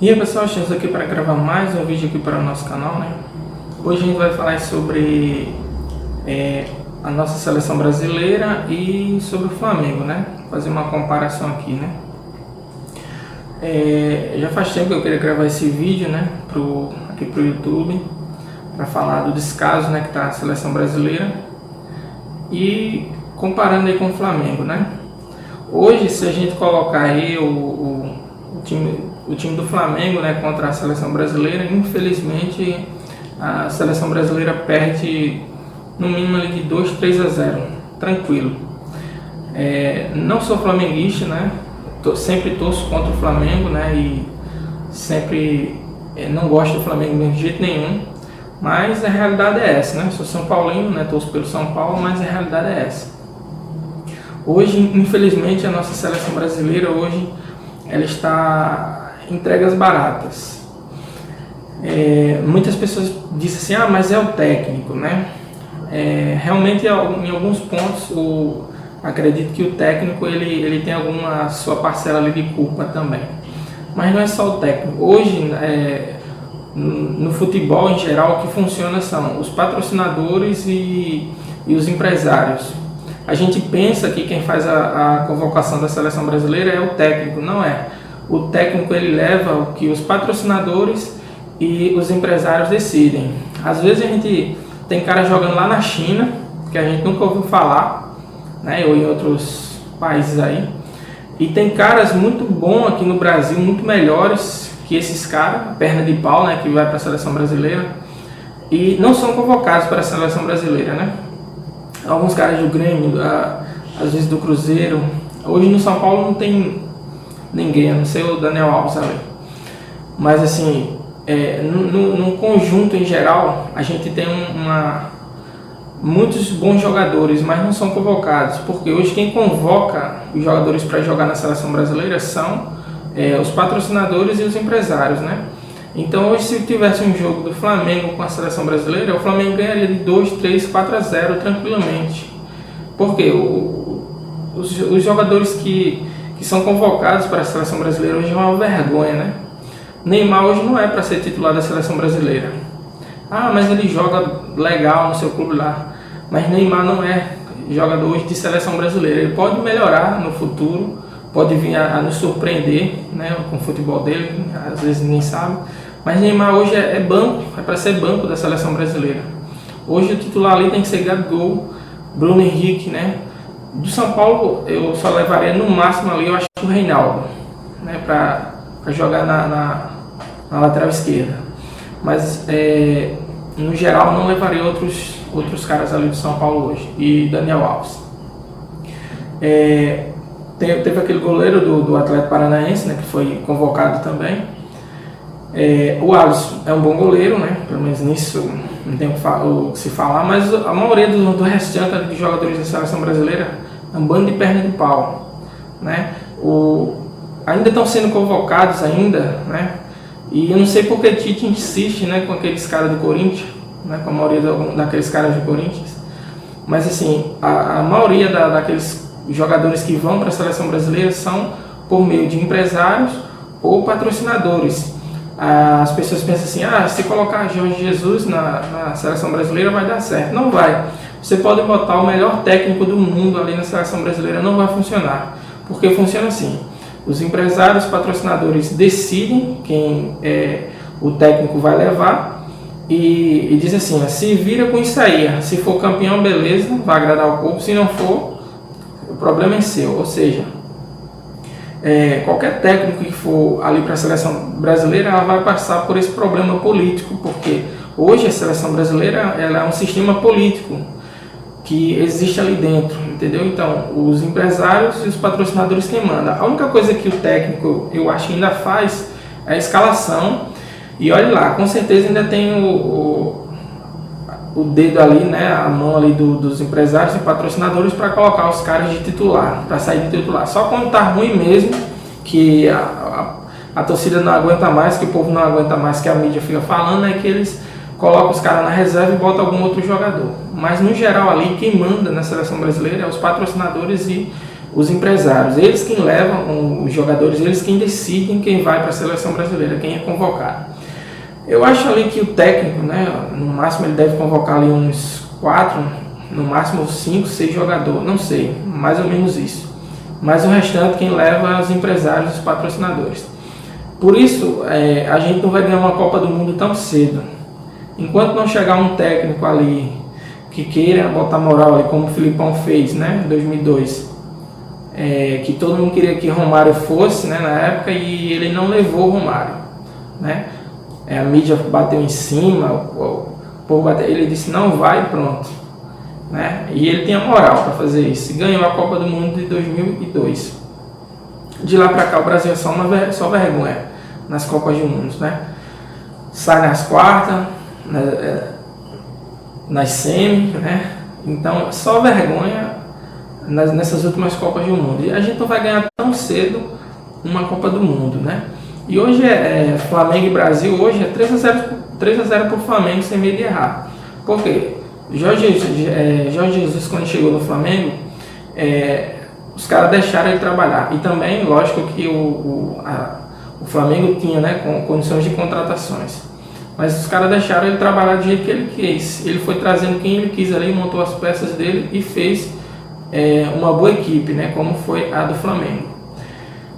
E aí pessoal, estamos aqui para gravar mais um vídeo aqui para o nosso canal, né? Hoje a gente vai falar sobre a nossa seleção brasileira e sobre o Flamengo, né? Fazer uma comparação aqui, né? Já faz tempo que eu queria gravar esse vídeo, né? Aqui pro YouTube, para falar do descaso, né? Que tá a seleção brasileira e comparando aí com o Flamengo, né? Hoje, se a gente colocar aí o time do Flamengo, né, contra a seleção brasileira, infelizmente a seleção brasileira perde no mínimo ali de 2-3-0, tranquilo. Não sou flamenguista, né, sempre torço contra o Flamengo, né, e sempre não gosto do Flamengo de jeito nenhum, mas a realidade é essa, né, sou São Paulino, né, torço pelo São Paulo, mas a realidade é essa. Hoje, infelizmente, a nossa seleção brasileira hoje ela está entregas baratas. Muitas pessoas dizem assim, mas é o técnico, né? Realmente, em alguns pontos, acredito que o técnico ele tem alguma sua parcela ali de culpa também. Mas não é só o técnico. Hoje, no futebol em geral, o que funciona são os patrocinadores e os empresários. A gente pensa que quem faz a convocação da seleção brasileira é o técnico, não é. O técnico ele leva o que os patrocinadores e os empresários decidem. Às vezes a gente tem cara jogando lá na China, que a gente nunca ouviu falar, né, ou em outros países aí. E tem caras muito bons aqui no Brasil, muito melhores que esses caras, perna de pau, né, que vai para a seleção brasileira. E não são convocados para a seleção brasileira, né? Alguns caras do Grêmio, às vezes do Cruzeiro. Hoje no São Paulo não tem ninguém, a não ser o Daniel Alves ali. Mas assim, no conjunto em geral, a gente tem muitos bons jogadores, mas não são convocados. Porque hoje quem convoca os jogadores para jogar na seleção brasileira são os patrocinadores e os empresários, né? Então hoje, se tivesse um jogo do Flamengo com a seleção brasileira, o Flamengo ganharia de 2-3-4-0 tranquilamente. Porque os jogadores que são convocados para a seleção brasileira hoje é uma vergonha, né? Neymar hoje não é para ser titular da seleção brasileira. Mas ele joga legal no seu clube lá. Mas Neymar não é jogador hoje de seleção brasileira. Ele pode melhorar no futuro, pode vir a nos surpreender, né, com o futebol dele, às vezes ninguém sabe. Mas Neymar hoje é banco, é para ser banco da seleção brasileira. Hoje o titular ali tem que ser Gabigol, Bruno Henrique, né? Do São Paulo eu só levaria no máximo ali, eu acho que o Reinaldo, né, para jogar na lateral esquerda. Mas no geral não levaria outros caras ali do São Paulo hoje. E Daniel Alves. Teve aquele goleiro do Atlético Paranaense, né, que foi convocado também. O Alisson é um bom goleiro, né, pelo menos nisso não tem o que se falar, mas a maioria do restante de jogadores da seleção brasileira é um bando de perna de pau, né? Ainda estão sendo convocados ainda, né? E eu não sei porque Tite insiste, né, com aqueles caras do Corinthians, né, com a maioria daqueles caras do Corinthians. Mas assim, a maioria daqueles jogadores que vão para a seleção brasileira são por meio de empresários ou patrocinadores. As pessoas pensam assim, se colocar Jorge Jesus na seleção brasileira vai dar certo. Não vai. Você pode botar o melhor técnico do mundo ali na seleção brasileira, não vai funcionar. Porque funciona assim, os empresários, patrocinadores decidem quem o técnico vai levar e diz assim, se vira com isso aí, se for campeão, beleza, vai agradar o povo, se não for, o problema é seu. Ou seja, qualquer técnico que for ali para a seleção brasileira, ela vai passar por esse problema político, porque hoje a seleção brasileira ela é um sistema político que existe ali dentro, entendeu? Então, os empresários e os patrocinadores quem manda. A única coisa que o técnico, eu acho que ainda faz, é a escalação, e olha lá, com certeza ainda tem o dedo ali, né, a mão ali dos empresários e patrocinadores para colocar os caras de titular, para sair de titular. Só quando tá ruim mesmo, que a torcida não aguenta mais, que o povo não aguenta mais, que a mídia fica falando, é que eles colocam os caras na reserva e botam algum outro jogador. Mas no geral ali, quem manda na seleção brasileira é os patrocinadores e os empresários, eles quem levam os jogadores, eles quem decidem quem vai para a seleção brasileira, quem é convocado. Eu acho ali que o técnico, né, no máximo ele deve convocar ali uns 4, no máximo 5, 6 jogadores, não sei, mais ou menos isso. Mas o restante quem leva é os empresários, os patrocinadores. Por isso, a gente não vai ganhar uma Copa do Mundo tão cedo. Enquanto não chegar um técnico ali que queira botar moral ali, como o Filipão fez, né, em 2002, que todo mundo queria que Romário fosse, né, na época, e ele não levou o Romário, né? A mídia bateu em cima, o povo bateu, ele disse não vai e pronto, né? E ele tem a moral para fazer isso. Ganhou a Copa do Mundo de 2002. De lá para cá o Brasil é só vergonha nas Copas do Mundo, né? Sai nas quartas, nas semi, né? Então só vergonha nessas últimas Copas do Mundo. E a gente não vai ganhar tão cedo uma Copa do Mundo, né? E hoje Flamengo e Brasil, hoje é 3-0 por Flamengo, sem medo de errar. Por quê? Jorge Jesus, quando chegou no Flamengo, os caras deixaram ele trabalhar. E também, lógico que o Flamengo tinha, né, com condições de contratações. Mas os caras deixaram ele trabalhar do jeito que ele quis. Ele foi trazendo quem ele quis ali, montou as peças dele e fez uma boa equipe, né, como foi a do Flamengo.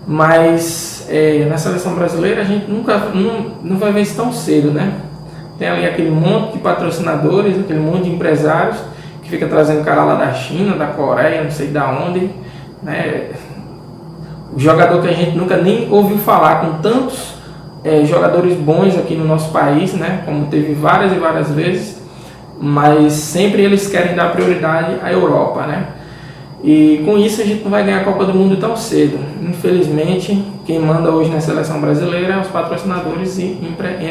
Mas na seleção brasileira a gente não vai ver isso tão cedo, né? Tem ali aquele monte de patrocinadores, aquele monte de empresários que fica trazendo cara lá da China, da Coreia, não sei da onde, né? O jogador que a gente nunca nem ouviu falar, com tantos jogadores bons aqui no nosso país, né? Como teve várias e várias vezes, mas sempre eles querem dar prioridade à Europa, né? E com isso a gente não vai ganhar a Copa do Mundo tão cedo. Infelizmente, quem manda hoje na seleção brasileira é os patrocinadores e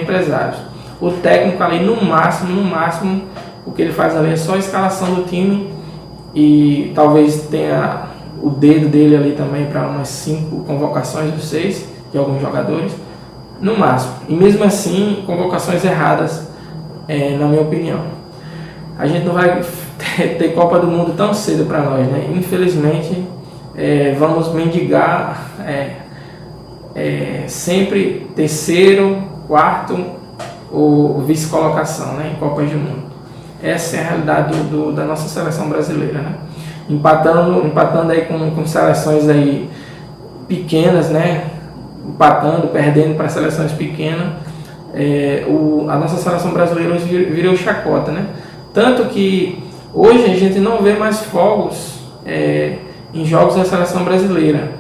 empresários. O técnico ali, no máximo, o que ele faz ali é só a escalação do time e talvez tenha o dedo dele ali também para umas 5 convocações ou 6 de alguns jogadores, no máximo. E mesmo assim, convocações erradas, na minha opinião. A gente não vai ter Copa do Mundo tão cedo para nós, né? Infelizmente, vamos mendigar sempre terceiro, quarto ou vice-colocação, né, em Copas do Mundo. Essa é a realidade da nossa seleção brasileira, né? Empatando aí com seleções aí pequenas, né? Perdendo para seleções pequenas. A nossa seleção brasileira hoje virou chacota, né? Tanto que hoje a gente não vê mais fogos em jogos da seleção brasileira.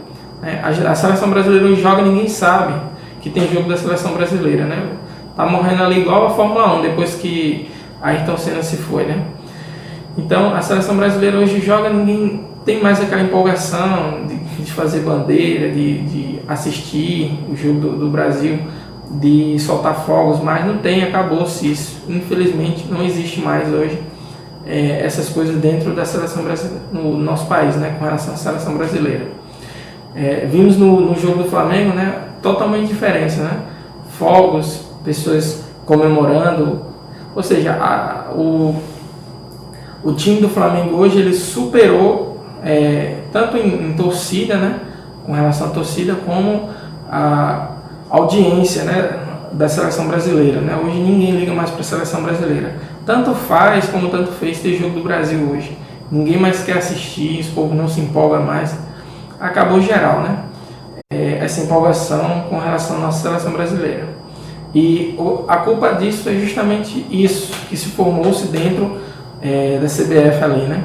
A seleção brasileira hoje joga, ninguém sabe que tem jogo da seleção brasileira, né? Tá morrendo ali igual a Fórmula 1 depois que Ayrton Senna se foi, né? Então a seleção brasileira hoje joga, ninguém tem mais aquela empolgação de fazer bandeira, de assistir o jogo do Brasil, de soltar fogos, mas não tem, acabou-se isso. Infelizmente não existe mais hoje essas coisas dentro da seleção brasileira, no nosso país, né, com relação à seleção brasileira. Vimos no jogo do Flamengo, né, totalmente diferente, né? Fogos, pessoas comemorando, ou seja, o time do Flamengo hoje ele superou tanto em torcida, né, com relação à torcida, como a audiência, né, da seleção brasileira, né? Hoje ninguém liga mais para a seleção brasileira. Tanto faz como tanto fez ter jogo do Brasil hoje. Ninguém mais quer assistir, esse povo não se empolga mais. Acabou geral, né? Essa empolgação com relação à nossa seleção brasileira. E a culpa disso é justamente isso, que se formou-se dentro da CBF ali, né?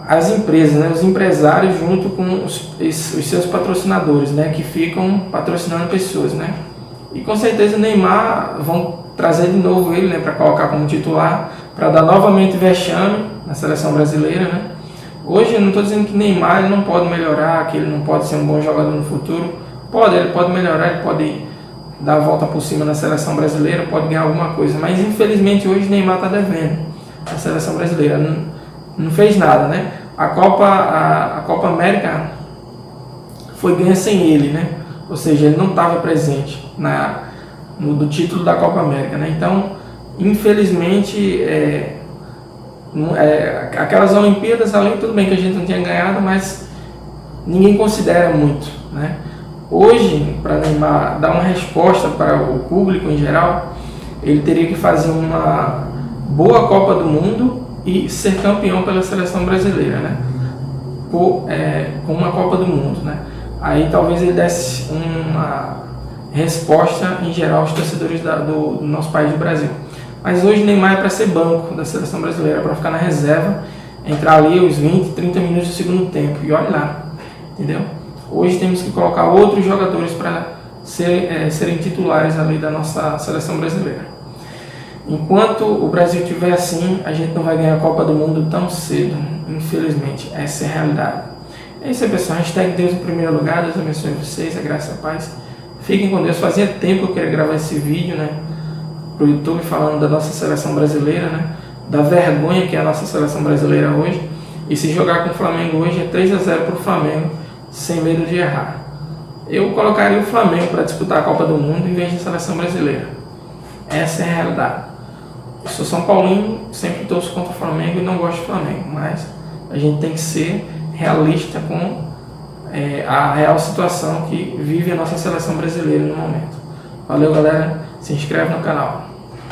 As empresas, né, os empresários junto com os seus patrocinadores, né, que ficam patrocinando pessoas, né? E com certeza o Neymar vão trazer de novo ele, né, para colocar como titular, para dar novamente vexame na seleção brasileira, né? Hoje eu não estou dizendo que Neymar ele não pode melhorar, que ele não pode ser um bom jogador no futuro. Ele pode melhorar, ele pode dar a volta por cima na seleção brasileira, pode ganhar alguma coisa, mas infelizmente hoje Neymar está devendo a seleção brasileira. Não fez nada, né? A Copa América foi ganha sem ele, né? Ou seja, ele não estava presente no título da Copa América, né? Então, infelizmente, Aquelas Olimpíadas ali, tudo bem que a gente não tinha ganhado, mas ninguém considera muito, né? Hoje, para Neymar dar uma resposta para o público em geral, ele teria que fazer uma boa Copa do Mundo e ser campeão pela seleção brasileira, né? Com uma Copa do Mundo, né? Aí talvez ele desse uma resposta em geral aos torcedores do nosso país, do Brasil. Mas hoje Neymar é para ser banco da seleção brasileira, para ficar na reserva, entrar ali os 20, 30 minutos do segundo tempo e olha lá, entendeu? Hoje temos que colocar outros jogadores para serem titulares ali da nossa seleção brasileira. Enquanto o Brasil estiver assim, a gente não vai ganhar a Copa do Mundo tão cedo, infelizmente. Essa é a realidade. É isso aí, pessoal. Hashtag Deus em primeiro lugar. Deus abençoe vocês, a graça e a paz. Fiquem com Deus. Fazia tempo que eu queria gravar esse vídeo, né, pro YouTube, falando da nossa seleção brasileira, né, da vergonha que é a nossa seleção brasileira hoje. E se jogar com o Flamengo hoje é 3-0 pro Flamengo, sem medo de errar. Eu colocaria o Flamengo para disputar a Copa do Mundo em vez da seleção brasileira. Essa é a realidade. Eu sou São Paulino, sempre torço contra o Flamengo e não gosto do Flamengo, mas a gente tem que ser realista com a real situação que vive a nossa seleção brasileira no momento. Valeu, galera. Se inscreve no canal.